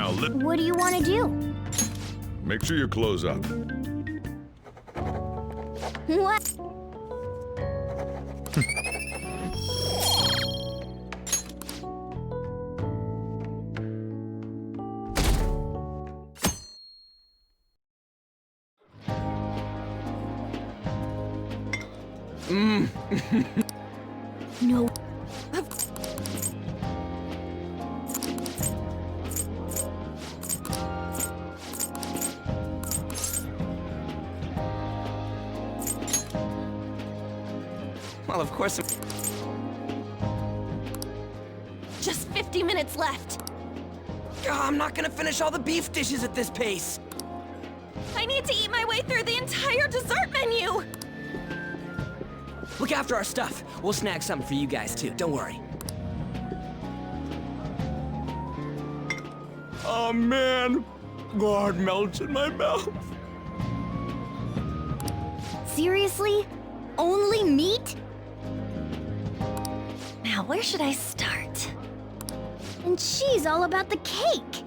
Now, What do you want to do? make sure you close up. What? No. Well, of course. Just 50 minutes left. I'm not gonna finish all the beef dishes at this pace. I need to eat my way through the entire dessert menu. Look after our stuff. We'll snag something for you guys too. Don't worry. Oh man, God melts in my mouth. Seriously? Only meat? Now, where should I start? And she's all about the cake.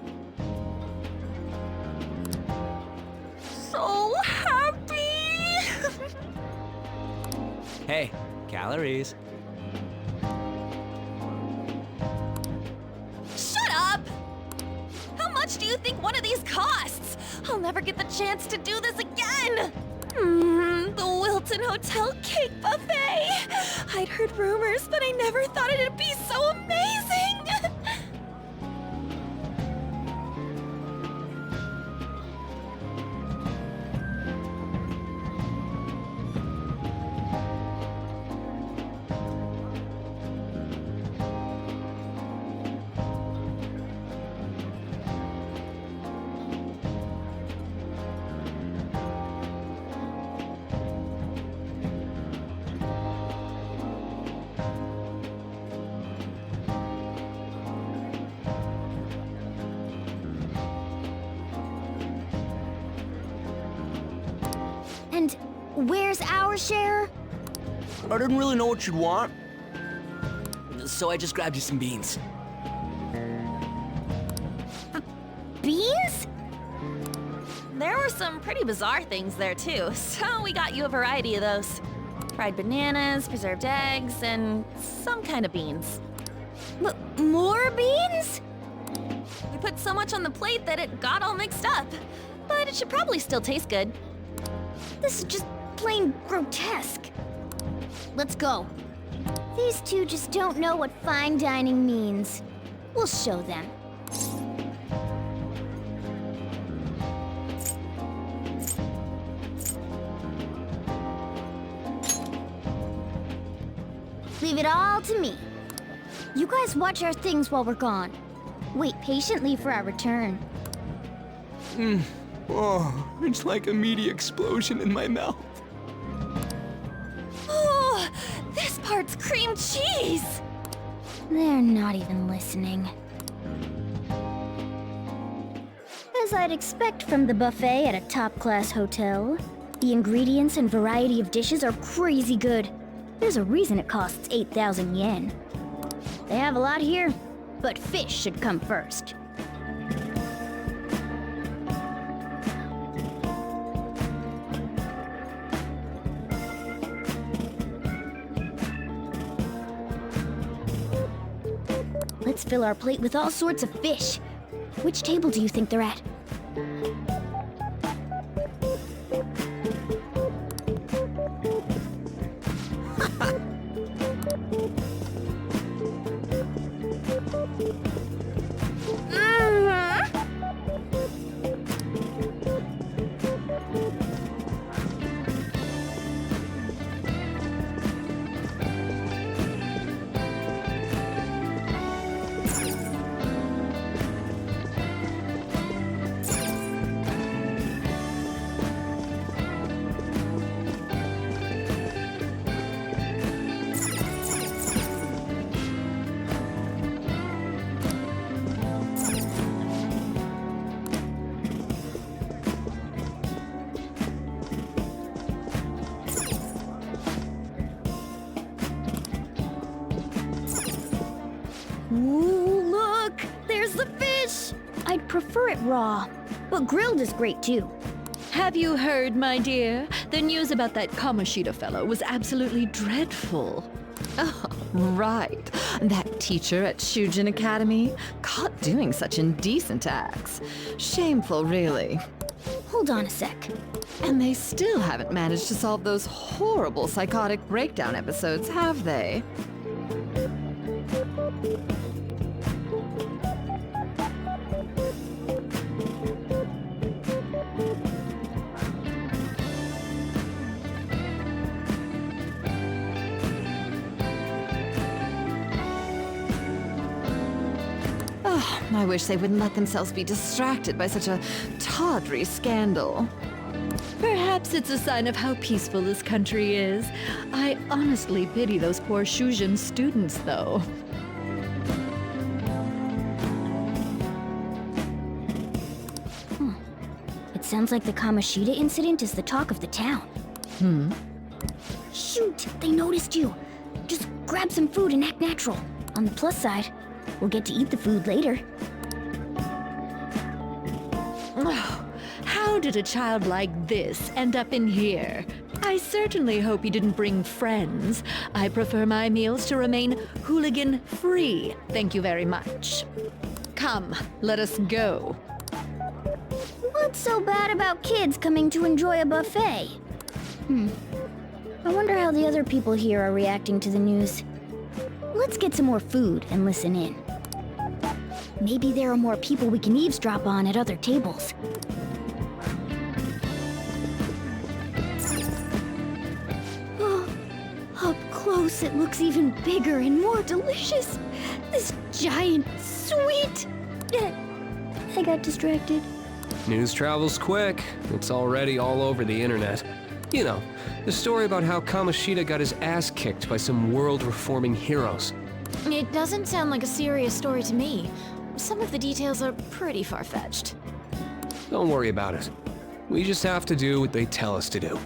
So happy! Hey, calories. Shut up! How much do you think one of these costs? I'll never get the chance to do this again! The Wilton Hotel Cake Buffet! I'd heard rumors, but I never thought it'd be so amazing! And where's our share? I didn't really know what you'd want, so I just grabbed you some beans. Beans? There were some pretty bizarre things there too, so we got you a variety of those. Fried bananas, preserved eggs, and some kind of beans. More beans? We put so much on the plate that it got all mixed up, but it should probably still taste good. This is just plain grotesque. Let's go. These two just don't know what fine dining means. We'll show them. Leave it all to me. You guys watch our things while we're gone. Wait patiently for our return. Oh, it's like a meaty explosion in my mouth. Oh, this part's cream cheese! They're not even listening. As I'd expect from the buffet at a top-class hotel, the ingredients and variety of dishes are crazy good. There's a reason it costs 8,000 yen. They have a lot here, but fish should come first. Let's fill our plate with all sorts of fish. Which table do you think they're at? Ooh, look! There's the fish! I'd prefer it raw, but grilled is great too. Have you heard, my dear? The news about that Kamoshida fellow was absolutely dreadful. Oh, right. That teacher at Shujin Academy, caught doing such indecent acts. Shameful, really. Hold on a sec. And they still haven't managed to solve those horrible psychotic breakdown episodes, have they? Oh, I wish they wouldn't let themselves be distracted by such a tawdry scandal. Perhaps it's a sign of how peaceful this country is. I honestly pity those poor Shujin students, though. It sounds like the Kamoshida incident is the talk of the town. Shoot, they noticed you. Just grab some food and act natural. On the plus side, we'll get to eat the food later. Oh, how did a child like this end up in here? I certainly hope he didn't bring friends. I prefer my meals to remain hooligan-free. Thank you very much. Come, let us go. What's so bad about kids coming to enjoy a buffet? I wonder how the other people here are reacting to the news. Let's get some more food and listen in. Maybe there are more people we can eavesdrop on at other tables. Oh, up close it looks even bigger and more delicious. This giant sweet... I got distracted. News travels quick. It's already all over the internet. You know, the story about how Kamoshida got his ass kicked by some world-reforming heroes. It doesn't sound like a serious story to me. Some of the details are pretty far-fetched. Don't worry about it. We just have to do what they tell us to do.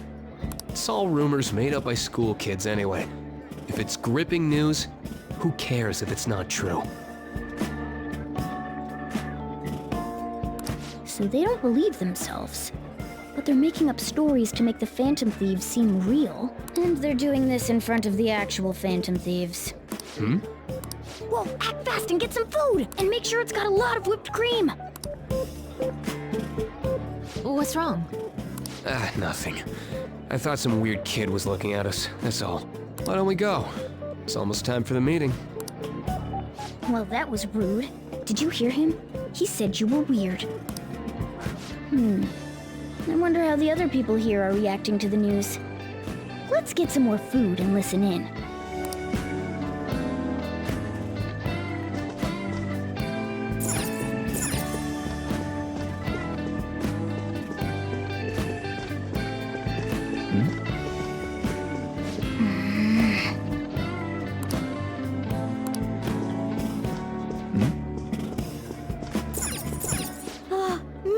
It's all rumors made up by school kids anyway. If it's gripping news, who cares if it's not true? So they don't believe themselves. But they're making up stories to make the Phantom Thieves seem real. And they're doing this in front of the actual Phantom Thieves. Whoa, act fast and get some food! And make sure it's got a lot of whipped cream! What's wrong? Nothing. I thought some weird kid was looking at us, that's all. Why don't we go? It's almost time for the meeting. Well, that was rude. Did you hear him? He said you were weird. I wonder how the other people here are reacting to the news. Let's get some more food and listen in.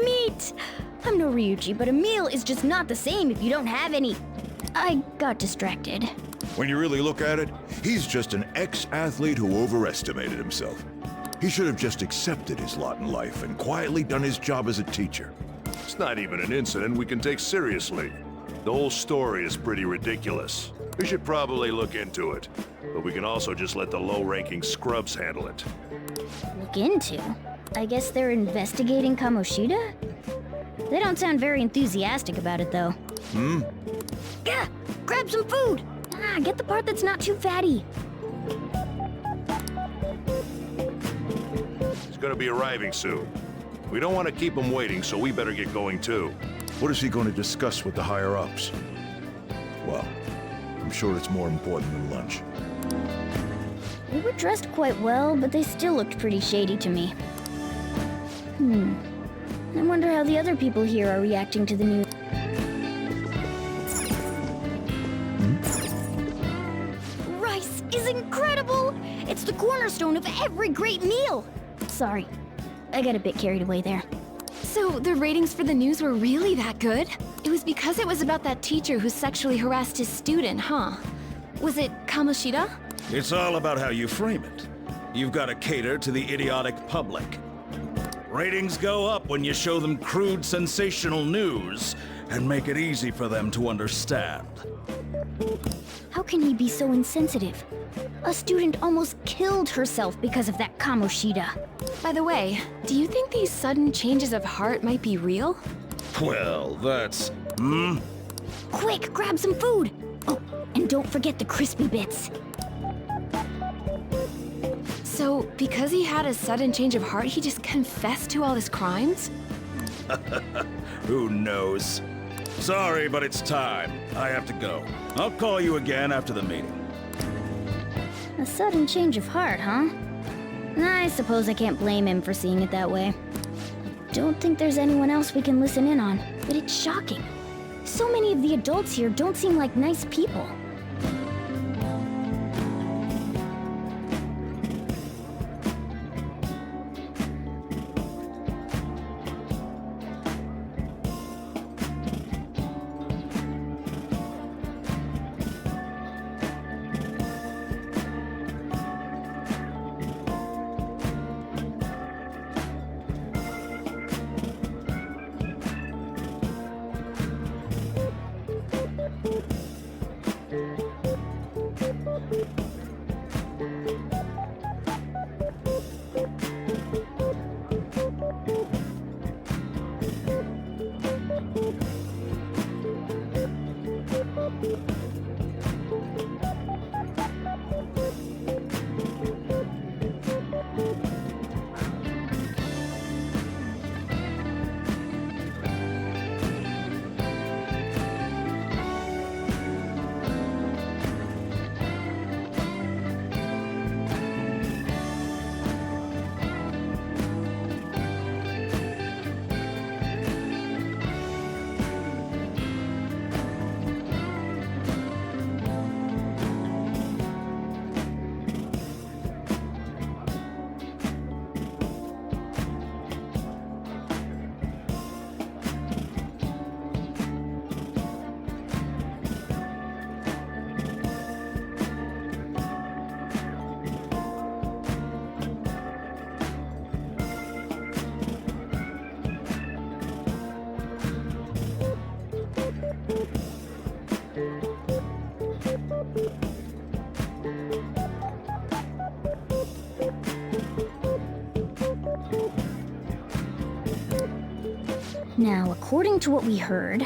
Meat! I'm no Ryuji, but a meal is just not the same if you don't have any. I got distracted. When you really look at it, he's just an ex-athlete who overestimated himself. He should have just accepted his lot in life and quietly done his job as a teacher. It's not even an incident we can take seriously. The whole story is pretty ridiculous. We should probably look into it. But we can also just let the low-ranking scrubs handle it. Look into? I guess they're investigating Kamoshida? They don't sound very enthusiastic about it, though. Gah! Grab some food! Get the part that's not too fatty. He's gonna be arriving soon. We don't want to keep him waiting, so we better get going too. What is he going to discuss with the higher-ups? Well, I'm sure it's more important than lunch. They were dressed quite well, but they still looked pretty shady to me. I wonder how the other people here are reacting to the news. Rice is incredible! It's the cornerstone of every great meal! Sorry, I got a bit carried away there. So the ratings for the news were really that good? It was because it was about that teacher who sexually harassed his student, huh? Was it Kamoshida? It's all about how you frame it. You've got to cater to the idiotic public. Ratings go up when you show them crude, sensational news and make it easy for them to understand. How can he be so insensitive? A student almost killed herself because of that Kamoshida. By the way, do you think these sudden changes of heart might be real? Well, that's... Quick, grab some food! Oh, and don't forget the crispy bits. So, because he had a sudden change of heart, he just confessed to all his crimes? Who knows? Sorry, but it's time. I have to go. I'll call you again after the meeting. A sudden change of heart, huh? I suppose I can't blame him for seeing it that way. I don't think there's anyone else we can listen in on, but it's shocking. So many of the adults here don't seem like nice people. Now, according to what we heard,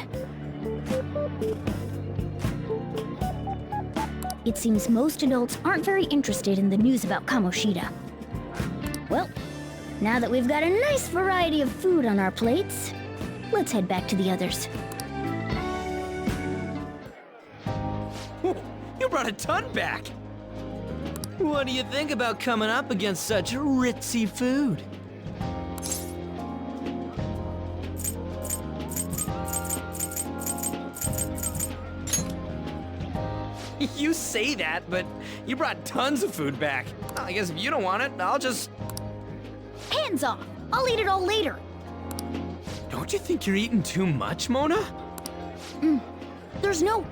it seems most adults aren't very interested in the news about Kamoshida. Well, now that we've got a nice variety of food on our plates, let's head back to the others. You brought a ton back! What do you think about coming up against such ritzy food? You say that, but you brought tons of food back. I guess if you don't want it, I'll just... Hands off! I'll eat it all later! Don't you think you're eating too much, Mona? There's no...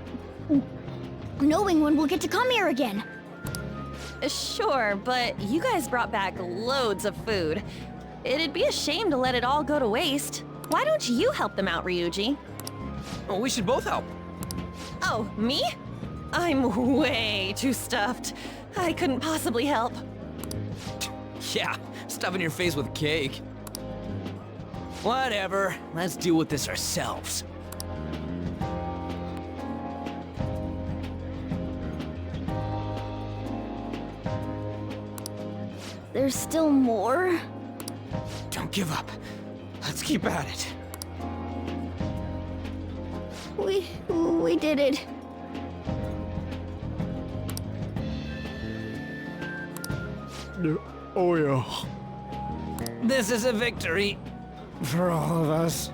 knowing when we'll get to come here again. Sure, but you guys brought back loads of food. It'd be a shame to let it all go to waste. Why don't you help them out, Ryuji? Oh, we should both help. Oh, me? I'm way too stuffed. I couldn't possibly help. Yeah, stuffing your face with cake. Whatever, let's deal with this ourselves. There's still more? Don't give up. Let's keep at it. We did it. Oh yeah. This is a victory for all of us.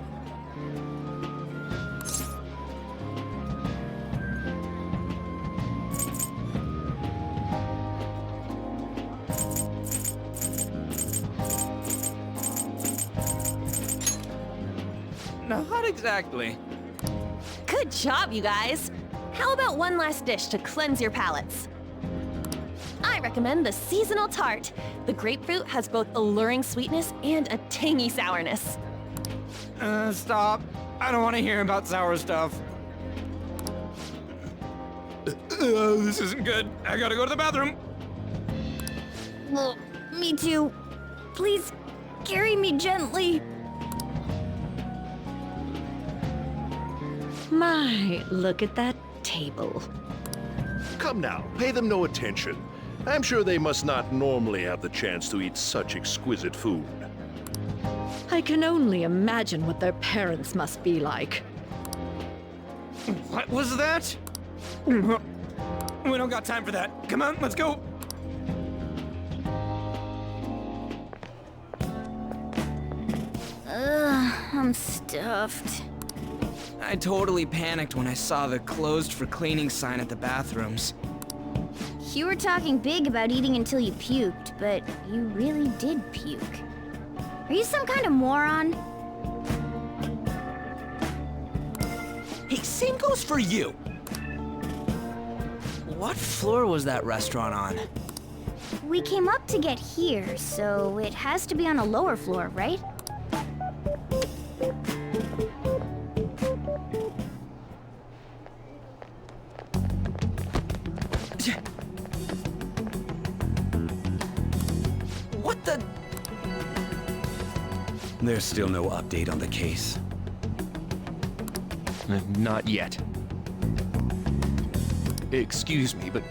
Not exactly. Good job, you guys. How about one last dish to cleanse your palates? I recommend the seasonal tart. The grapefruit has both alluring sweetness and a tangy sourness. Stop. I don't want to hear about sour stuff. This isn't good. I gotta go to the bathroom. Well, me too. Please, carry me gently. My, look at that table. Come now, pay them no attention. I'm sure they must not normally have the chance to eat such exquisite food. I can only imagine what their parents must be like. What was that? We don't got time for that. Come on, let's go. I'm stuffed. I totally panicked when I saw the closed for cleaning sign at the bathrooms. You were talking big about eating until you puked, but you really did puke. Are you some kind of moron? Hey, same goes for you. What floor was that restaurant on? We came up to get here, so it has to be on a lower floor, right? What the? There's still no update on the case. Not yet. Excuse me, but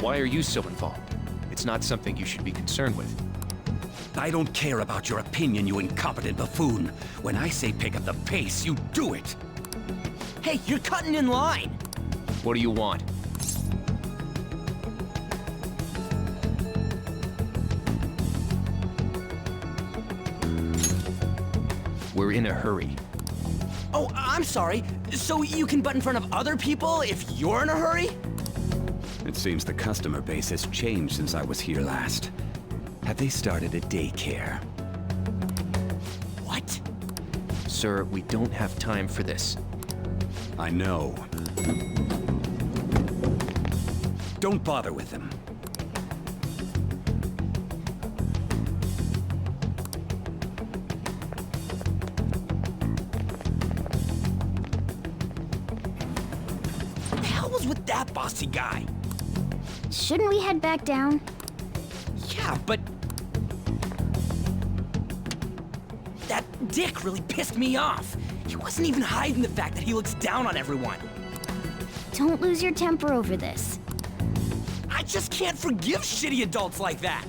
why are you so involved? It's not something you should be concerned with. I don't care about your opinion, you incompetent buffoon. When I say pick up the pace, you do it. Hey, you're cutting in line. What do you want? We're in a hurry. Oh, I'm sorry. So you can butt in front of other people if you're in a hurry? It seems the customer base has changed since I was here last. Have they started a daycare? What? Sir, we don't have time for this. I know. Don't bother with them. What the hell was with that bossy guy? Shouldn't we head back down? Yeah, but... that dick really pissed me off. He wasn't even hiding the fact that he looks down on everyone. Don't lose your temper over this. I just can't forgive shitty adults like that.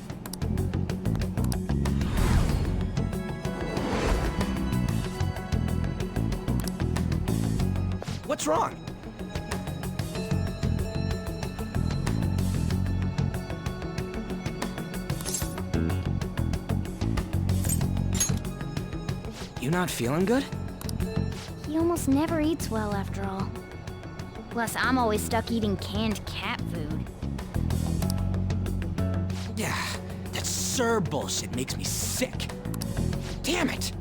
What's wrong? You not feeling good? He almost never eats well after all. Plus, I'm always stuck eating canned cat food. Yeah, that Sir bullshit makes me sick. Damn it!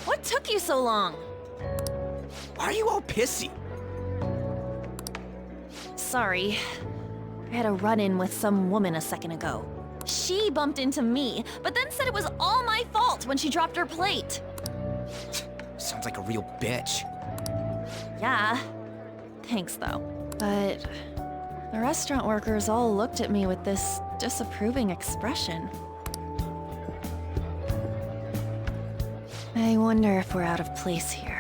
What took you so long? Why are you all pissy? Sorry. I had a run-in with some woman a second ago. She bumped into me, but then said it was all my fault when she dropped her plate. Sounds like a real bitch. Yeah. Thanks, though. But the restaurant workers all looked at me with this disapproving expression. I wonder if we're out of place here.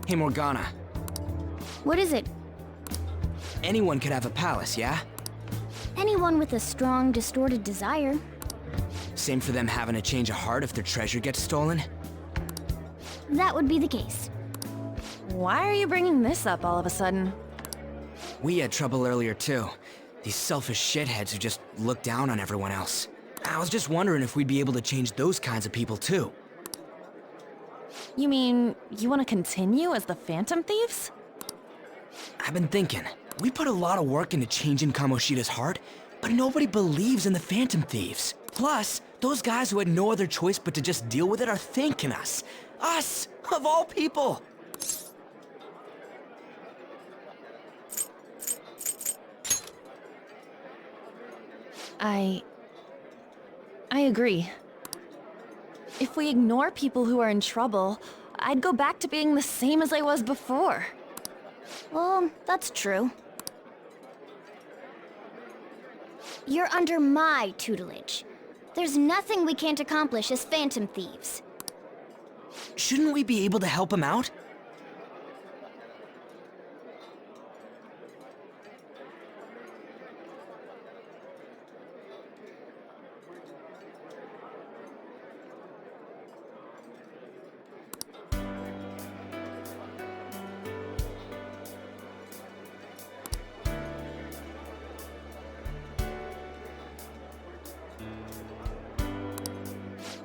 Hey, Morgana. What is it? Anyone could have a palace, yeah? Anyone with a strong, distorted desire. Same for them having a change of heart if their treasure gets stolen? that would be the case. Why are you bringing this up all of a sudden? We had trouble earlier too. These selfish shitheads who just look down on everyone else. I was just wondering if we'd be able to change those kinds of people too. You mean, you want to continue as the Phantom Thieves? I've been thinking, we put a lot of work into changing Kamoshida's heart, but nobody believes in the Phantom Thieves. Plus, those guys who had no other choice but to just deal with it are thanking us. Us, of all people! I agree. If we ignore people who are in trouble, I'd go back to being the same as I was before. Well, that's true. You're under my tutelage. There's nothing we can't accomplish as Phantom Thieves. Shouldn't we be able to help him out?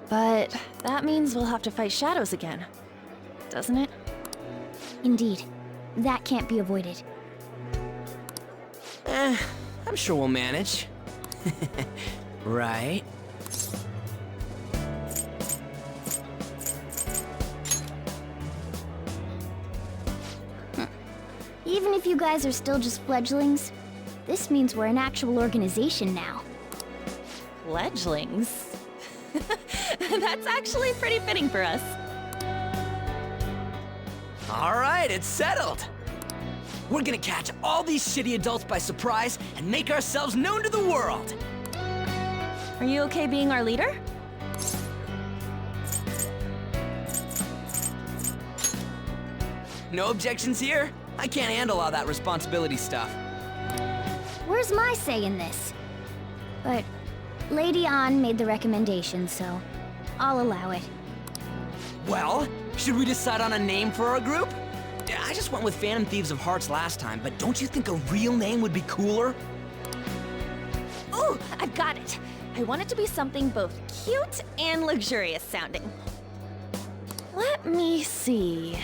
But that means we'll have to fight shadows again, doesn't it? Indeed. That can't be avoided. I'm sure we'll manage. Right? Even if you guys are still just fledglings, this means we're an actual organization now. Fledglings? That's actually pretty fitting for us. All right, it's settled. We're gonna catch all these shitty adults by surprise and make ourselves known to the world. Are you okay being our leader? No objections here? I can't handle all that responsibility stuff. Where's my say in this? But Lady An made the recommendation, so I'll allow it. Well, should we decide on a name for our group? I just went with Phantom Thieves of Hearts last time, but don't you think a real name would be cooler? Ooh, I've got it. I want it to be something both cute and luxurious sounding. Let me see.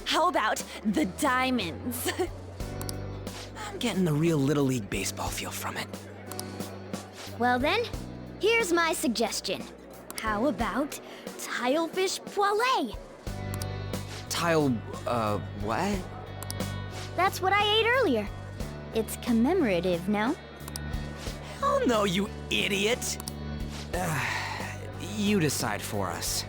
How about the Diamonds? I'm getting the real Little League Baseball feel from it. Well then, here's my suggestion. How about Tilefish Poêlée? What? That's what I ate earlier. It's commemorative, no? Hell no, you idiot! You decide for us.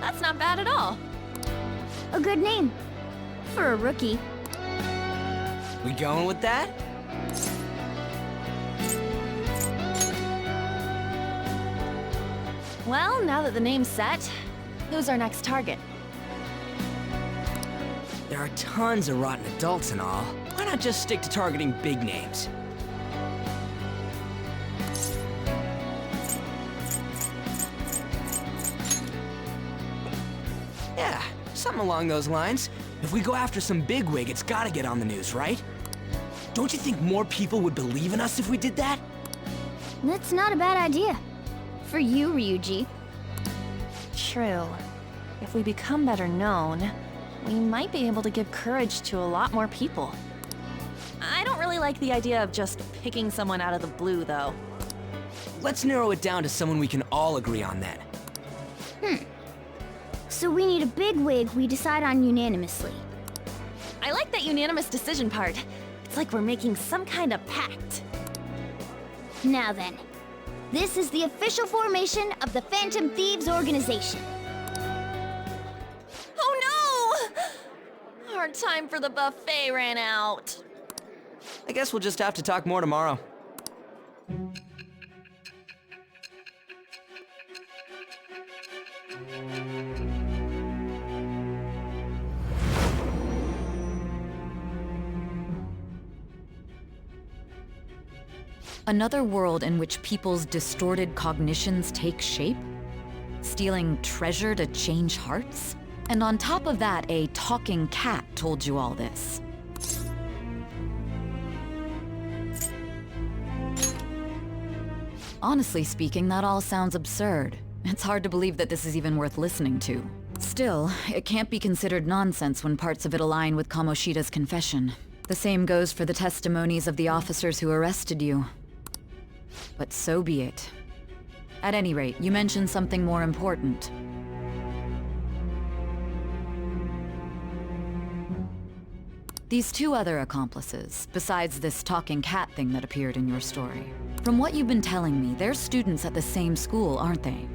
That's not bad at all. A good name. For a rookie. We going with that? Well, now that the name's set, who's our next target? There are tons of rotten adults and all. Why not just stick to targeting big names? Yeah, something along those lines. If we go after some bigwig, it's gotta get on the news, right? Don't you think more people would believe in us if we did that? That's not a bad idea. For you, Ryuji. True. If we become better known, we might be able to give courage to a lot more people. I don't really like the idea of just picking someone out of the blue, though. Let's narrow it down to someone we can all agree on then. So we need a big wig we decide on unanimously. I like that unanimous decision part. It's like we're making some kind of pact. Now then, this is the official formation of the Phantom Thieves organization. Oh no! Our time for the buffet ran out. I guess we'll just have to talk more tomorrow. Another world in which people's distorted cognitions take shape? Stealing treasure to change hearts? And on top of that, a talking cat told you all this. Honestly speaking, that all sounds absurd. It's hard to believe that this is even worth listening to. Still, it can't be considered nonsense when parts of it align with Kamoshida's confession. The same goes for the testimonies of the officers who arrested you. But so be it. At any rate, you mentioned something more important. These two other accomplices, besides this talking cat thing that appeared in your story. From what you've been telling me, they're students at the same school, aren't they?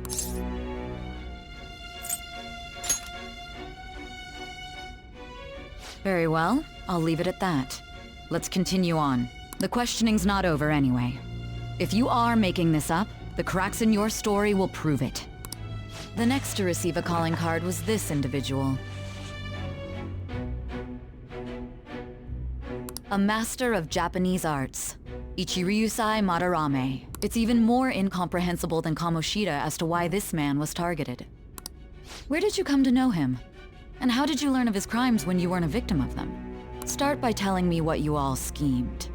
Very well, I'll leave it at that. Let's continue on. The questioning's not over anyway. If you are making this up, the cracks in your story will prove it. The next to receive a calling card was this individual. A master of Japanese arts, Ichiryusai Madarame. It's even more incomprehensible than Kamoshida as to why this man was targeted. Where did you come to know him? And how did you learn of his crimes when you weren't a victim of them? Start by telling me what you all schemed.